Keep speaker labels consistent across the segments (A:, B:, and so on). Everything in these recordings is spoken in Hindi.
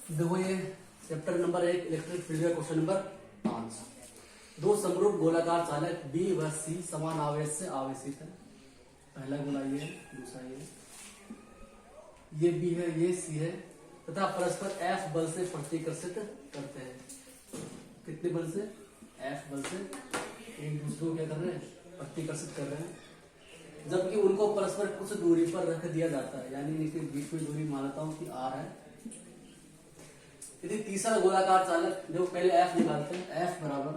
A: देखो ये चैप्टर नंबर 1 इलेक्ट्रिक फील्ड का क्वेश्चन नंबर 5। दो समरूप गोलाकार चालक बी व सी समान आवेश से आवेशित है। पहला गोला ये है, दूसरा ये बी है, ये सी है तथा परस्पर एफ बल से प्रतिकर्षित करते हैं। कितने बल से? एफ बल से एक दूसरे को क्या कर रहे हैं? प्रतिकर्षित कर रहे हैं। जबकि उनको परस्पर कुछ दूरी पर रख दिया जाता है, यानी इनके बीच में दूरी मानता हूं कि आर है। यदि तीसरा गोलाकार चालक, देखो पहले एफ निकालते हैं। एफ बराबर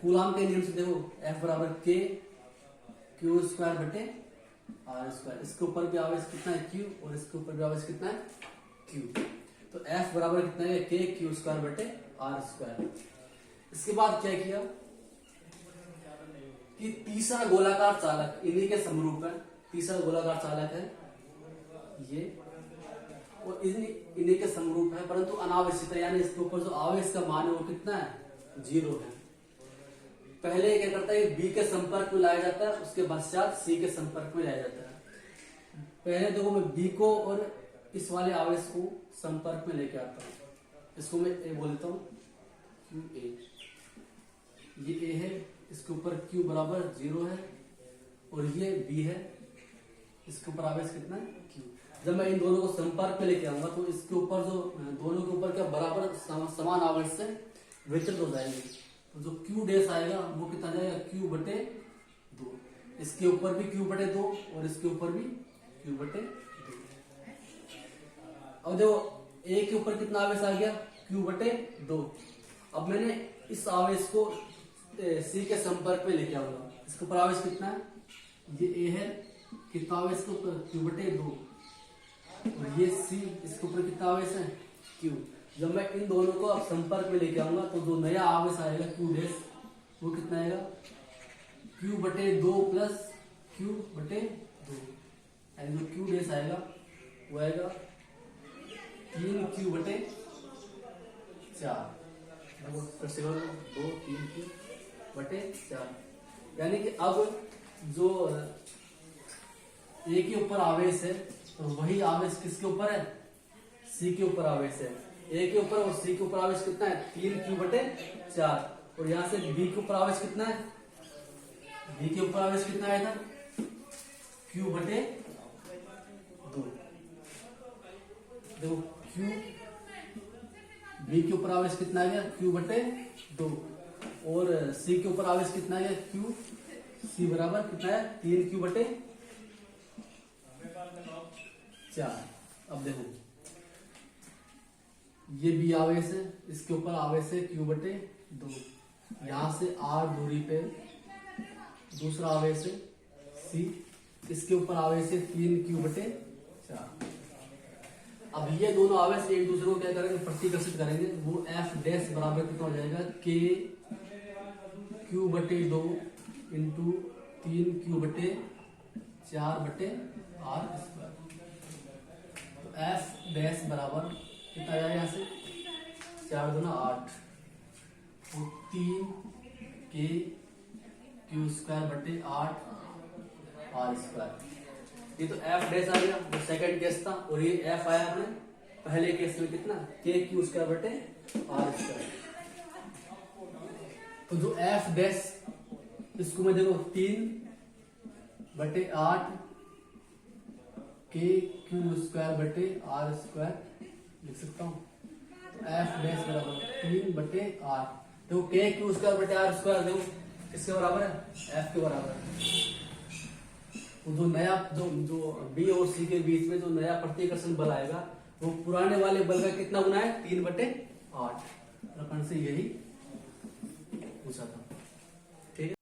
A: कूलाम के नियम से देखो, एफ बराबर के क्यू स्क्वायर बटे आर स्क्वायर। इसके ऊपर भी आवेश कितना है? क्यू, और इसके ऊपर भी आवेश कितना है? क्यू। तो एफ बराबर कितना है? के क्यू स्क्वायर बटे आर स्क्वायर। इसके बाद क्या किया कि तीसरा गोलाकार चालक इन्हीं के समरूप है। तीसरा गोलाकार चालक है ये, और इन्हीं के समरूप है, परंतु अनावेशित है, यानी इसके ऊपर जो आवेश का मान है वो कितना है? 0 है। पहले क्या करता है? बी के संपर्क में लाया जाता है, उसके पश्चात सी के संपर्क में लाया जाता है। पहले देखो मैं बी को और इस वाले आवेश को संपर्क में लेके आता हूं। इसको मैं ए बोल देता हूं, क्यू ए। ये ए है, इसके ऊपर क्यू बराबर 0 है, और ये बी है, इसके ऊपर आवेश कितना है? क्यू। जब मैं इन दोनों को संपर्क में लेके आऊंगा तो इसके ऊपर जो दोनों के ऊपर क्या बराबर समान आवेश से वितरित हो जाएंगे। तो जो क्यू डैश आएगा वो कितना जाएगा? क्यू बटे 2। इसके ऊपर भी क्यू बटे 2 और इसके ऊपर भी क्यू बटे 2। अब देखो ए के ऊपर कितना आवेश आ गया? क्यू बटे 2। अब मैंने इस आवेश को सी के संपर्क में लेके आऊंगा। इसके ऊपर आवेश कितना है? ये ए है, कितना आवेश के ऊपर? क्यू बटे 2। और ये सी, इसके ऊपर कितना आवेश है? क्यू। जब मैं इन दोनों को अब संपर्क में लेके आऊंगा तो जो नया आवेश आएगा क्यू डैश, वो कितना आएगा? क्यू बटे 2 प्लस क्यू बटे 2। यानी जो क्यू डैश आएगा वो आएगा 3 क्यू बटे 4। 2 3 क्यू बटे 4। यानी कि अब जो ए के ऊपर आवेश है तो वही आवेश किसके ऊपर है? सी के ऊपर आवेश है। ए के ऊपर और सी के ऊपर आवेश कितना है? 3 क्यू बटे 4। और यहां से बी के ऊपर आवेश कितना है? बी के ऊपर आवेश कितना आया था? क्यू बटे 2। देखो क्यू, बी के ऊपर आवेश कितना आ गया? क्यू बटे 2। और सी के ऊपर आवेश कितना आ गया? क्यू। सी बराबर कितना है? 3 क्यू बटे 4। अब देखो ये बी आवेश है, इसके ऊपर आवेश है क्यू बटे 2। यहां से आर दूरी पे दूसरा आवेश है सी, इसके ऊपर आवेश है 3 क्यू बटे 4। अब ये दोनों आवेश एक दूसरे को क्या करेंगे? प्रतिकर्षित करेंगे। वो एफ डैश बराबर कितना हो जाएगा? के क्यू बटे 2 इंटू 3 क्यू बटे 4 बटे आर स्क्वायर। तो एफ डैश बराबर कितना आ जाएगा? यहाँ से 4 दूना 8 और 3 के क्यू स्क्वायर बटे 8 आर स्क्वायर। ये तो एफ डैश आ गया, जो सेकंड केस था, और ये एफ आया अपने पहले केस में कितना? के क्यू स्क्वायर बटे आर स्क्वायर। तो जो एफ डैश, इसको मैं देखो 3 बटे 8 के क्यू स्क्वायर बटे आर स्क्वायर लिख सकता हूं। तो एफ डैश बराबर 3 बटे आर। देखो के क्यू स्क्वायर बटे आर स्क्वायर देखो किसके बराबर है? एफ के बराबर है। तो जो नया जो बी और सी के बीच में जो नया प्रतिकर्षण बल आएगा वो पुराने वाले बल का कितना गुना है? 3 बटे 8। प्रकरण से यही पूछा था।